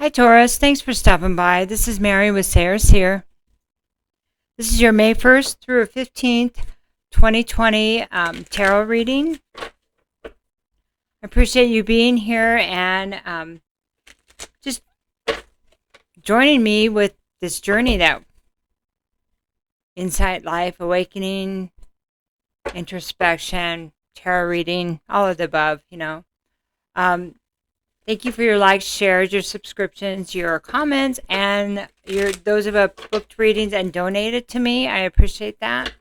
Hi, Taurus. Thanks for stopping by. This is Mary with Seer. This is your May 1st through 15th, 2020 tarot reading. I appreciate you being here and just joining me with this journey that insight, life, awakening, introspection, tarot reading, all of the above, Thank you for your likes, shares, your subscriptions, your comments, and those of you booked readings and donated to me. I appreciate that.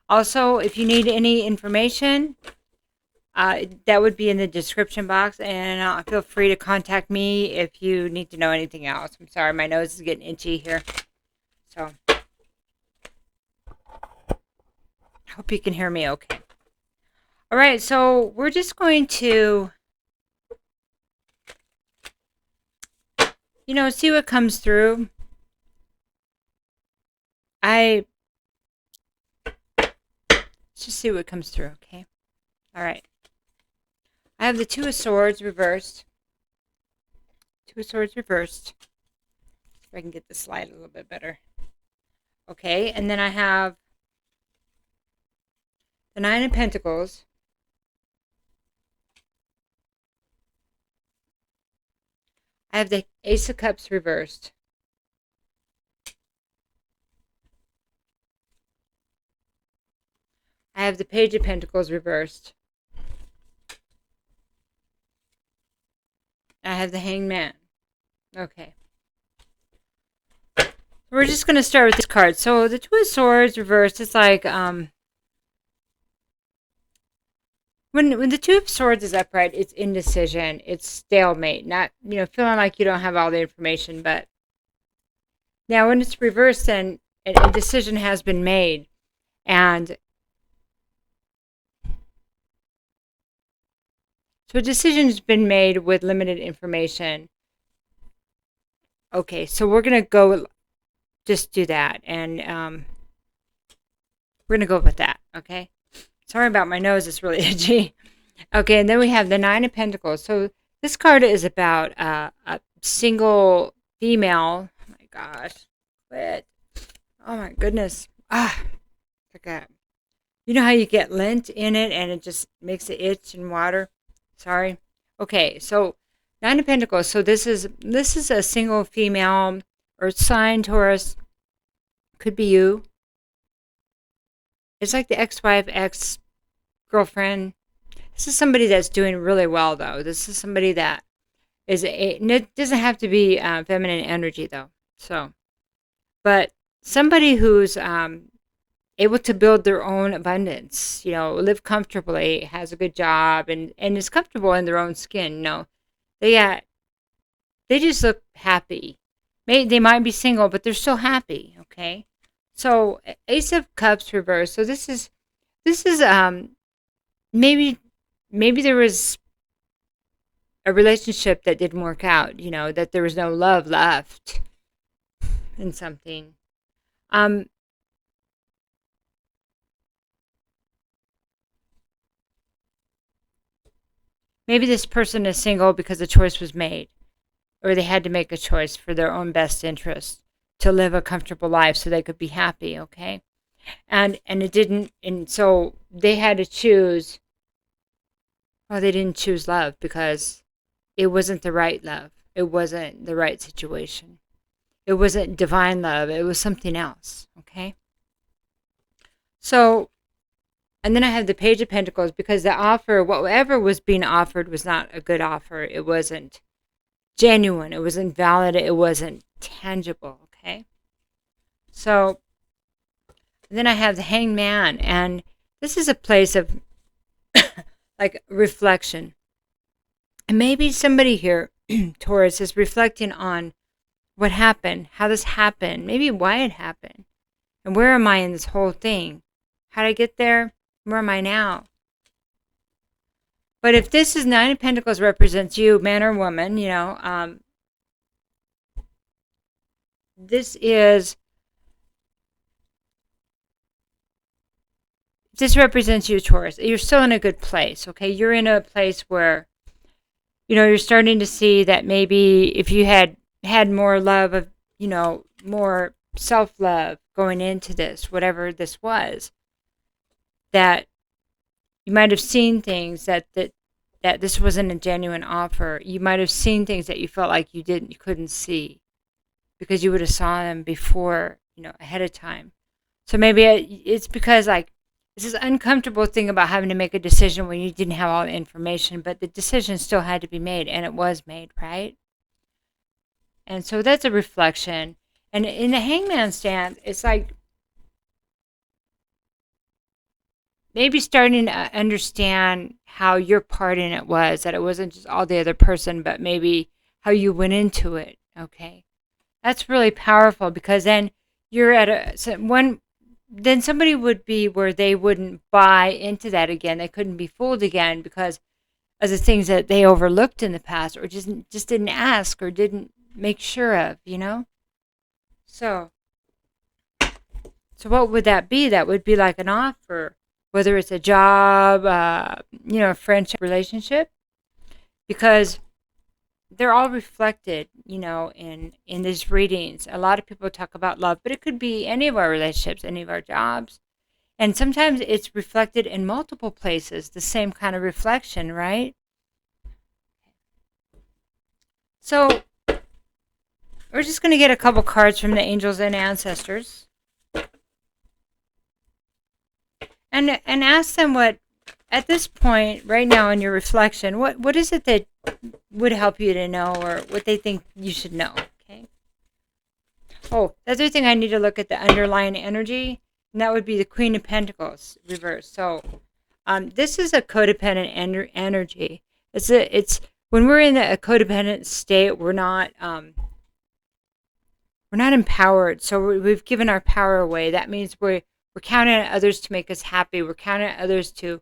Also, if you need any information, that would be in the description box, and feel free to contact me if you need to know anything else. I'm sorry, my nose is getting itchy here. So, I hope you can hear me okay. All right, so we're just going to see what comes through. Let's just see what comes through, okay? All right. I have the Two of Swords reversed. Two of Swords reversed. See if I can get the slide a little bit better. Okay, and then I have the Nine of Pentacles. I have the Ace of Cups reversed. I have the Page of Pentacles reversed. I have the Hanged Man. Okay. We're just going to start with this card. So the Two of Swords reversed, it's like when the Two of Swords is upright, it's indecision, it's stalemate, not, feeling like you don't have all the information. But now when it's reversed, then a decision has been made. And so a decision has been made with limited information. Okay, so we're going to just do that. And we're going to go with that, okay? Sorry about my nose, it's really itchy. Okay, and then we have the Nine of Pentacles. So this card is about a single female. Oh my gosh. Quit. Oh my goodness. Forgot. You know how you get lint in it and it just makes it itch and water? Sorry. Okay, so Nine of Pentacles. So this is a single female or sign, Taurus. Could be you. It's like the ex-wife, ex-girlfriend. This is somebody that's doing really well, though. This is somebody that it doesn't have to be feminine energy, though. So, but somebody who's able to build their own abundance, live comfortably, has a good job, and is comfortable in their own skin. They just look happy. They might be single, but they're still happy. Okay. So Ace of Cups reversed. So this is maybe there was a relationship that didn't work out, that there was no love left in something. Maybe this person is single because a choice was made, or they had to make a choice for their own best interest to live a comfortable life so they could be happy, okay? And it didn't, and so they had to choose. Well, they didn't choose love because it wasn't the right love. It wasn't the right situation. It wasn't divine love. It was something else, okay? So, and then I have the Page of Pentacles because the offer, whatever was being offered, was not a good offer. It wasn't genuine. It wasn't valid. It wasn't tangible, okay? So, then I have the Hanged Man, and this is a place of like reflection. And maybe somebody here, Taurus, is reflecting on what happened, how this happened, maybe why it happened, and where am I in this whole thing? How did I get there? Where am I now? But if this is Nine of Pentacles represents you, man or woman, this represents you, Taurus. You're still in a good place, okay? You're in a place where, you're starting to see that maybe if you had had more love of, more self-love going into this, whatever this was, that you might have seen things that this wasn't a genuine offer. You might have seen things that you felt like you couldn't see because you would have saw them before, ahead of time. So maybe it's because like this is uncomfortable thing about having to make a decision when you didn't have all the information, but the decision still had to be made, and it was made, right? And so that's a reflection. And in the hangman stance, it's like maybe starting to understand how your part in it was, that it wasn't just all the other person, but maybe how you went into it. Okay. That's really powerful, because then you're at then somebody would be where they wouldn't buy into that again. They couldn't be fooled again because of the things that they overlooked in the past, or just didn't ask or didn't make sure of, So what would that be? That would be like an offer, whether it's a job, a friendship, relationship, because they're all reflected, in these readings. A lot of people talk about love, but it could be any of our relationships, any of our jobs. And sometimes it's reflected in multiple places, the same kind of reflection, right? So we're just going to get a couple cards from the angels and ancestors. And ask them what, at this point, right now in your reflection, what is it that would help you to know, or what they think you should know, okay? Oh, the other thing, I need to look at the underlying energy, and that would be the Queen of Pentacles reversed. So this is a codependent energy. It's when we're in a codependent state, we're not empowered. So we've given our power away. That means we're counting on others to make us happy. We're counting on others to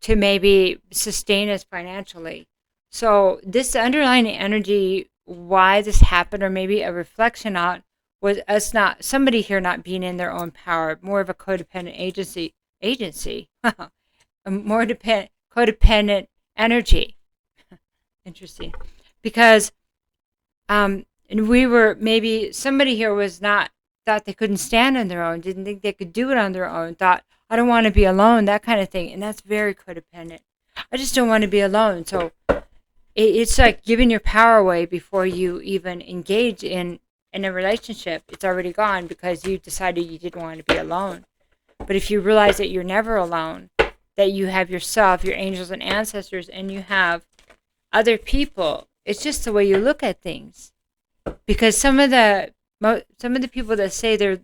maybe sustain us financially. So this underlying energy, why this happened, or maybe a reflection on, was somebody here not being in their own power, more of a codependent agency, a more codependent energy. Interesting. Because, and we were, maybe somebody here thought they couldn't stand on their own, didn't think they could do it on their own, thought, I don't want to be alone, that kind of thing. And that's very codependent. I just don't want to be alone. So it's like giving your power away before you even engage in a relationship. It's already gone because you decided you didn't want to be alone. But if you realize that you're never alone, that you have yourself, your angels and ancestors, and you have other people, it's just the way you look at things. Because some of the people that say they're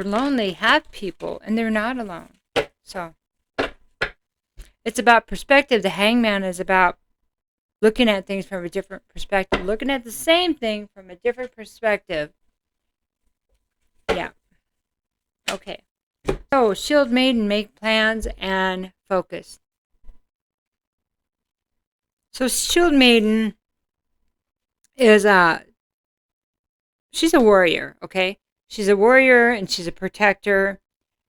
lonely have people, and they're not alone. So it's about perspective. The hangman is about looking at things from a different perspective, looking at the same thing from a different perspective. Yeah. Okay. So Shield Maiden, make plans and focus. So Shield Maiden is she's a warrior, okay? She's a warrior and she's a protector.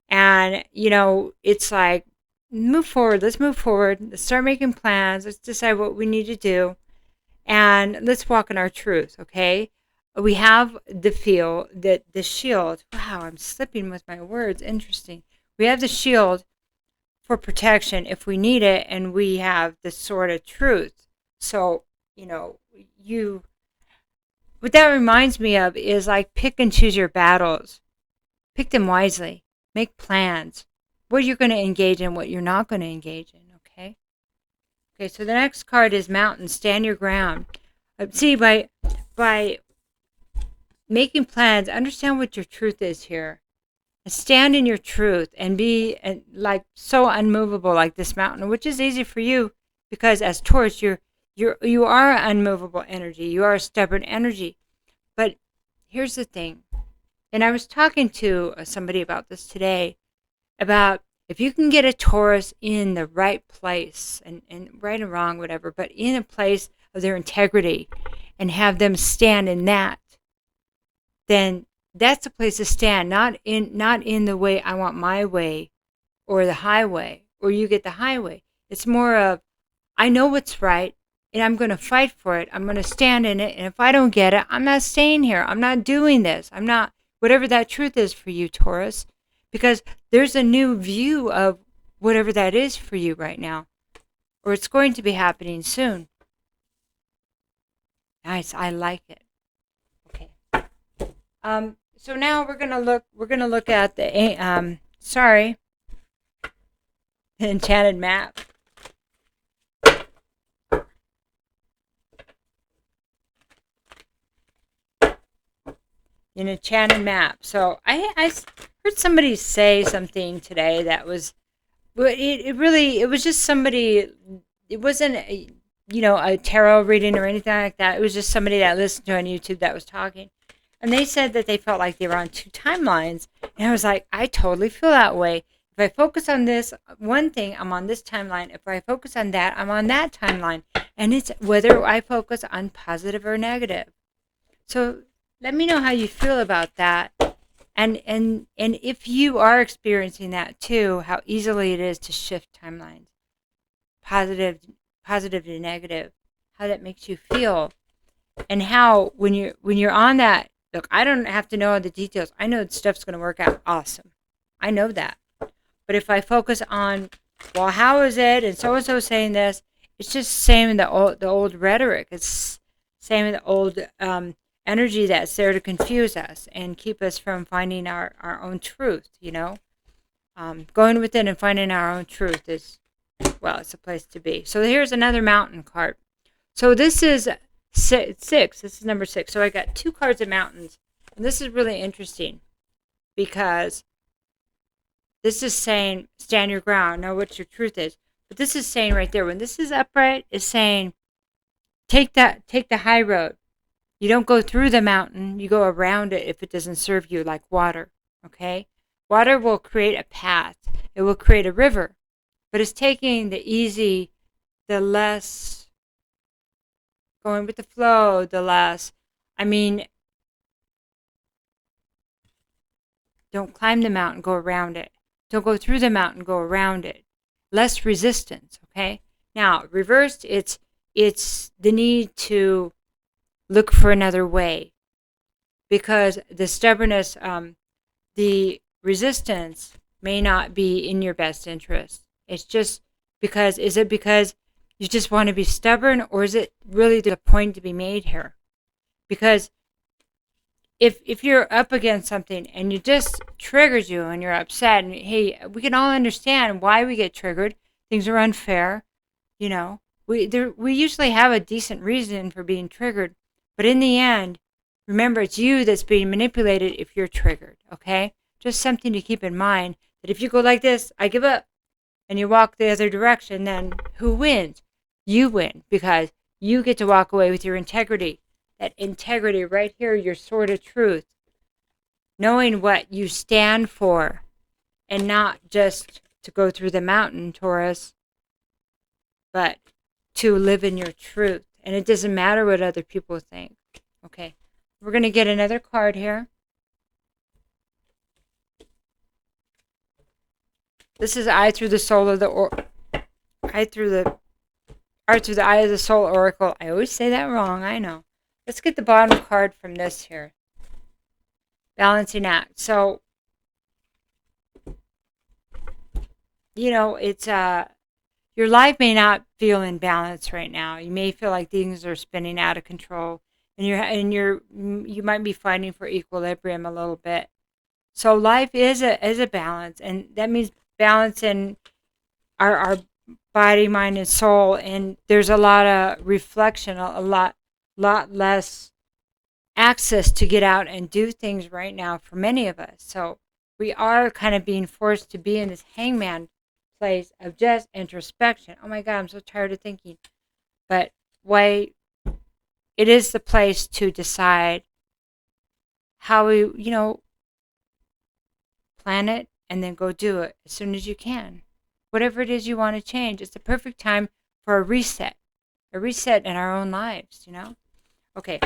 And, it's like, move forward. Let's move forward. Let's start making plans. Let's decide what we need to do. And let's walk in our truth, okay? We have the shield. Wow, I'm slipping with my words. Interesting. We have the shield for protection if we need it, and we have the sword of truth. So, what that reminds me of is like pick and choose your battles. Pick them wisely. Make plans. What you're going to engage in, what you're not going to engage in, okay? Okay, so the next card is Mountain. Stand your ground. See, by making plans, understand what your truth is here. And stand in your truth and be like so unmovable like this mountain, which is easy for you because as Taurus, you are unmovable energy. You are a stubborn energy. But here's the thing. And I was talking to somebody about this today, about if you can get a Taurus in the right place, and right and wrong, whatever, but in a place of their integrity and have them stand in that, then that's the place to stand, not in the way I want my way or the highway or you get the highway. It's more of, I know what's right. and I'm going to fight for it. I'm going to stand in it. And if I don't get it, I'm not staying here. I'm not doing this. I'm not, whatever that truth is for you, Taurus, because there's a new view of whatever that is for you right now, or it's going to be happening soon. Nice. I like it. Okay. So now we're going to look at the, the enchanted map. An enchanted map. So I heard somebody say something today that was, it was just somebody, it wasn't a tarot reading or anything like that. It was just somebody that I listened to on YouTube that was talking. And they said that they felt like they were on two timelines. And I was like, I totally feel that way. If I focus on this one thing, I'm on this timeline. If I focus on that, I'm on that timeline. And it's whether I focus on positive or negative. So let me know how you feel about that. And if you are experiencing that too, how easily it is to shift timelines. Positive to negative. How that makes you feel. And how when you're on that, look, I don't have to know all the details. I know stuff's going to work out awesome. I know that. But if I focus on, well, how is it? And so saying this, it's just same in the old rhetoric. It's same in the old energy that's there to confuse us and keep us from finding our own truth, Going within and finding our own truth is, well, it's a place to be. So here's another mountain card. So this is 6. This is number 6. So I got 2 cards of mountains. And this is really interesting because this is saying stand your ground, know what your truth is. But this is saying right there, when this is upright, is saying take the high road. You don't go through the mountain, you go around it if it doesn't serve you, like water, okay? Water will create a path. It will create a river. But it's taking the easy, the less, going with the flow, the less, don't climb the mountain, go around it. Don't go through the mountain, go around it. Less resistance, okay? Now, reversed, it's the need to look for another way, because the stubbornness, the resistance may not be in your best interest. It's just because, is it because you just want to be stubborn, or is it really the point to be made here? Because if you're up against something and it just triggers you and you're upset, and hey, we can all understand why we get triggered. Things are unfair, we usually have a decent reason for being triggered. But in the end, remember, it's you that's being manipulated if you're triggered, okay? Just something to keep in mind, that if you go like this, I give up, and you walk the other direction, then who wins? You win, because you get to walk away with your integrity. That integrity right here, your sword of truth. Knowing what you stand for, and not just to go through the mountain, Taurus, but to live in your truth. And it doesn't matter what other people think. Okay, we're going to get another card here. This is eye through the soul of the eye through the eye of the soul oracle. I always say that wrong, I know. Let's get the bottom card from this here. Balancing act. So, it's your life may not feel in balance right now. You may feel like things are spinning out of control, and you might be fighting for equilibrium a little bit. So life is a balance, and that means balance in our body, mind, and soul. And there's a lot of reflection, a lot less access to get out and do things right now for many of us. So we are kind of being forced to be in this hangman place of just introspection. Oh my God, I'm so tired of thinking. But why it is the place to decide how we, plan it and then go do it as soon as you can. Whatever it is you want to change, it's the perfect time for a reset in our own lives, Okay.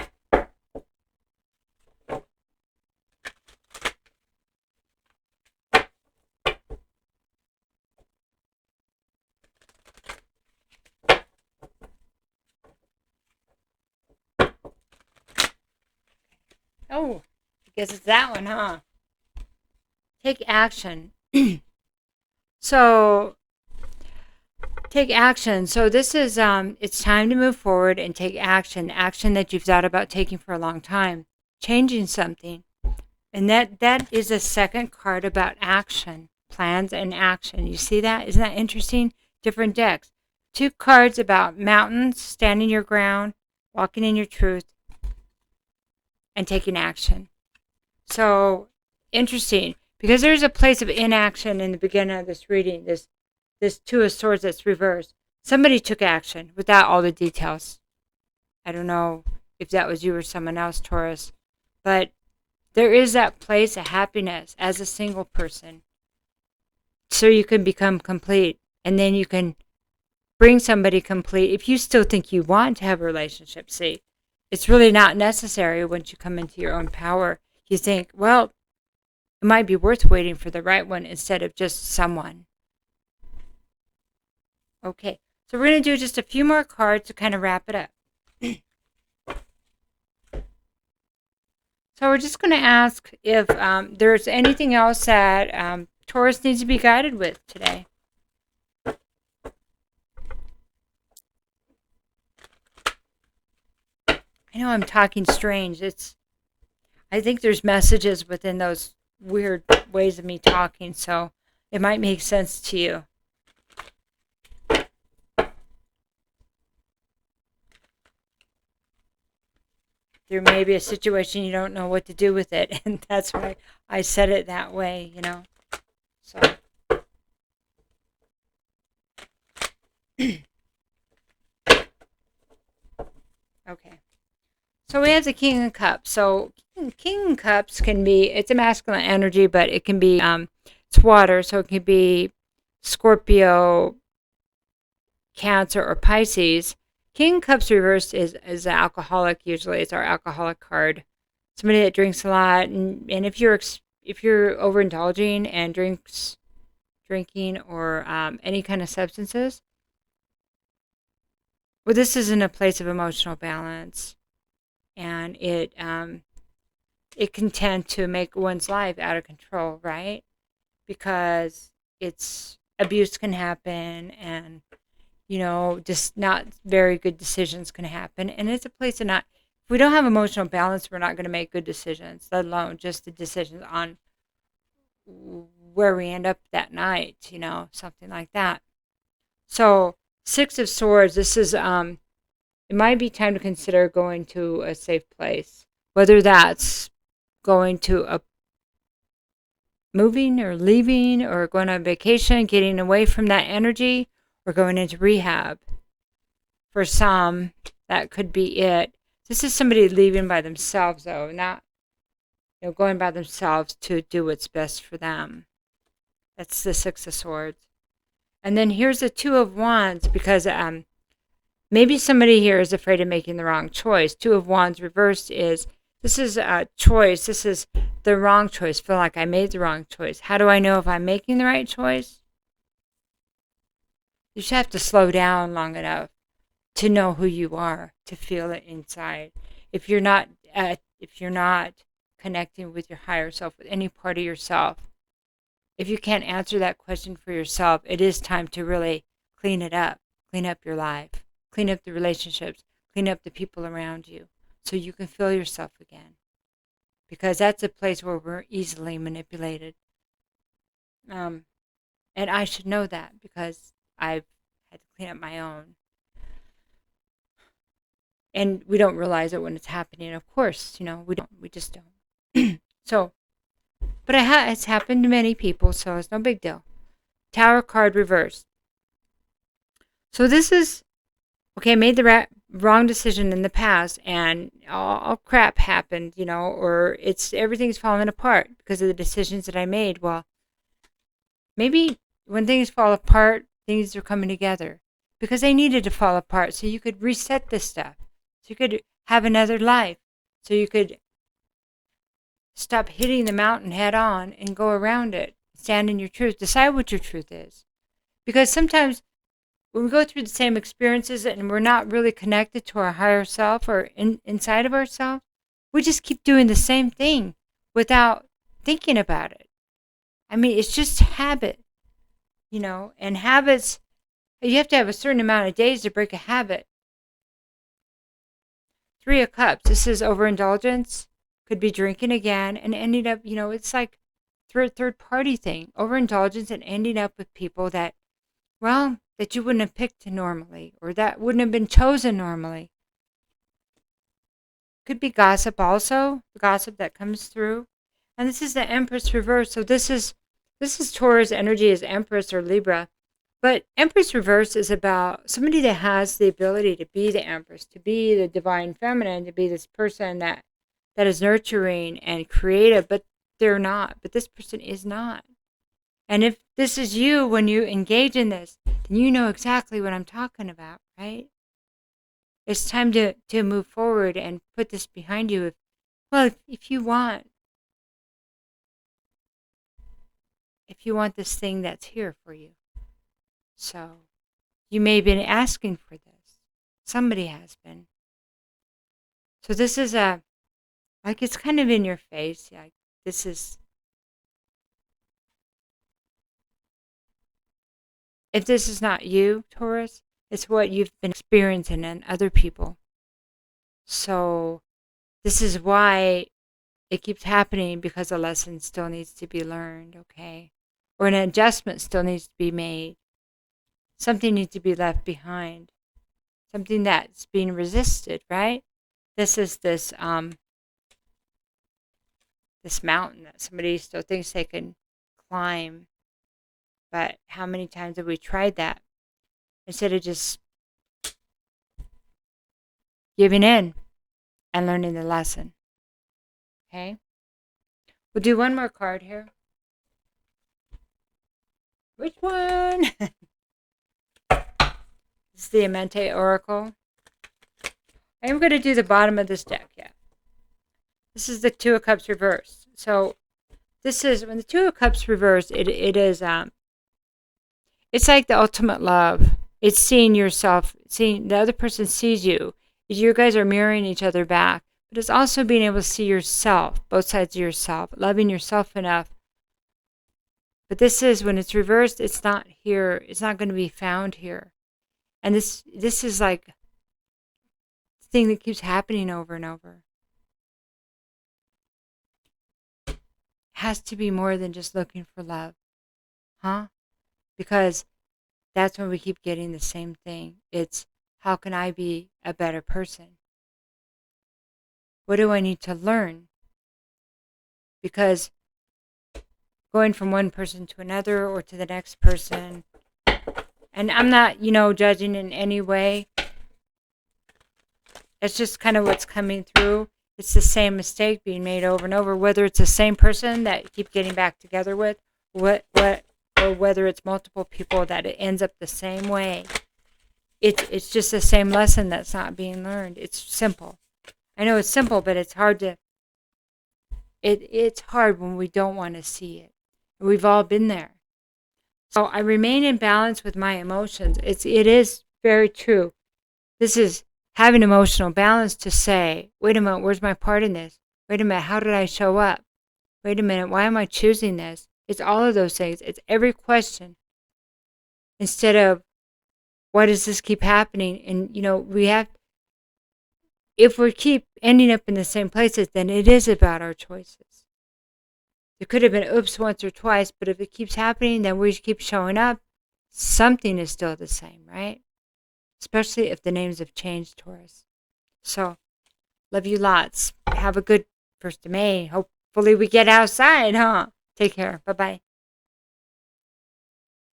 Oh, I guess it's that one, huh? Take action. So, take action. So this is it's time to move forward and take action. Action that you've thought about taking for a long time. Changing something. And that is a second card about action. Plans and action. You see that? Isn't that interesting? Different decks. Two cards about mountains, standing your ground, walking in your truth, and taking action. So interesting, because there's a place of inaction in the beginning of this reading. This Two of Swords that's reversed. Somebody took action without all the details. I don't know if that was you or someone else, Taurus, but there is that place of happiness as a single person, so you can become complete, and then you can bring somebody complete. If you still think you want to have a relationship, see, it's really not necessary once you come into your own power. You think, well, it might be worth waiting for the right one instead of just someone. Okay, so we're going to do just a few more cards to kind of wrap it up. So we're just going to ask if there's anything else that Taurus needs to be guided with today. I know I'm talking strange. I think there's messages within those weird ways of me talking, so it might make sense to you. There may be a situation you don't know what to do with it, and that's why I said it that way, you know. So okay. So we have the King of Cups. So King of Cups can be, it's a masculine energy, but it can be it's water, so it can be Scorpio, Cancer, or Pisces. King of Cups reversed is an alcoholic. Usually, it's our alcoholic card. Somebody that drinks a lot, and if you're overindulging and drinking or any kind of substances, well, this isn't a place of emotional balance, and it can tend to make one's life out of control, right? Because abuse can happen, and just not very good decisions can happen. And it's a place of if we don't have emotional balance, we're not going to make good decisions, let alone just the decisions on where we end up that night, something like that. So, Six of Swords, this is, it might be time to consider going to a safe place, whether that's going to moving or leaving or going on vacation, getting away from that energy, or going into rehab. For some, that could be it. This is somebody leaving by themselves, though, not going by themselves to do what's best for them. That's the Six of Swords. And then here's the Two of Wands, because maybe somebody here is afraid of making the wrong choice. Two of Wands reversed this is a choice. This is the wrong choice. Feel like I made the wrong choice. How do I know if I'm making the right choice? You just have to slow down long enough to know who you are, to feel it inside. If you're not connecting with your higher self, with any part of yourself, if you can't answer that question for yourself, it is time to really clean it up. Clean up your life. Clean up the relationships. Clean up the people around you, so you can feel yourself again. Because that's a place where we're easily manipulated. And I should know that, because I've had to clean up my own. And we don't realize it when it's happening. Of course, we just don't. So, but it's happened to many people, so it's no big deal. Tower card reversed. So this is, okay, I made the wrong decision in the past, and all crap happened, or everything's falling apart because of the decisions that I made. Well, maybe when things fall apart, things are coming together, because they needed to fall apart so you could reset this stuff, so you could have another life, so you could stop hitting the mountain head on and go around it. Stand in your truth. Decide what your truth is. Because sometimes when we go through the same experiences and we're not really connected to our higher self or inside of ourselves, We just keep doing the same thing without thinking about it. I mean, it's just habit, and habits, you have to have a certain amount of days to break a habit. 3 of Cups, this is overindulgence, could be drinking again and ending up, it's like third party thing, overindulgence and ending up with people that, well, that you wouldn't have picked normally or that wouldn't have been chosen normally. Could be gossip also, the gossip that comes through. And this is the Empress reverse. So this is Taurus energy as Empress or Libra. But Empress reverse is about somebody that has the ability to be the Empress, to be the divine feminine, to be this person that is nurturing and creative, but they're not. But this person is not. And if this is you when you engage in this, then you know exactly what I'm talking about, right? It's time to move forward and put this behind you. If you want this thing that's here for you. So you may have been asking for this. Somebody has been. So this is it's kind of in your face. Yeah, this is, if this is not you, Taurus, it's what you've been experiencing in other people. So this is why it keeps happening, because a lesson still needs to be learned, okay? Or an adjustment still needs to be made. Something needs to be left behind. Something that's being resisted, right? This is this mountain that somebody still thinks they can climb. But how many times have we tried that? Instead of just giving in and learning the lesson. Okay? We'll do one more card here. Which one? This is the Amante Oracle. I am going to do the bottom of this deck, yeah. This is the Two of Cups reversed. So this is, when the Two of Cups reversed, it is, it's like the ultimate love. It's seeing yourself, seeing the other person sees you. You guys are mirroring each other back. But it's also being able to see yourself, both sides of yourself, loving yourself enough. But this is, when it's reversed, it's not here. It's not going to be found here. And this is like the thing that keeps happening over and over. It has to be more than just looking for love. Huh? Because that's when we keep getting the same thing. It's, how can I be a better person? What do I need to learn? Because going from one person to another or to the next person, and I'm not, judging in any way. It's just kind of what's coming through. It's the same mistake being made over and over, whether it's the same person that you keep getting back together with, or whether it's multiple people, that it ends up the same way. It's just the same lesson that's not being learned. It's simple. I know it's simple, but it's hard to. It's hard when we don't want to see it. We've all been there. So I remain in balance with my emotions. It is very true. This is having emotional balance to say, wait a minute, where's my part in this? Wait a minute, how did I show up? Wait a minute, why am I choosing this? It's all of those things. It's every question. Instead of, why does this keep happening? And, we have, if we keep ending up in the same places, then it is about our choices. There could have been oops once or twice, but if it keeps happening, then we keep showing up. Something is still the same, right? Especially if the names have changed, Taurus. So, love you lots. Have a good 1st of May. Hopefully we get outside, huh? Take care. Bye-bye.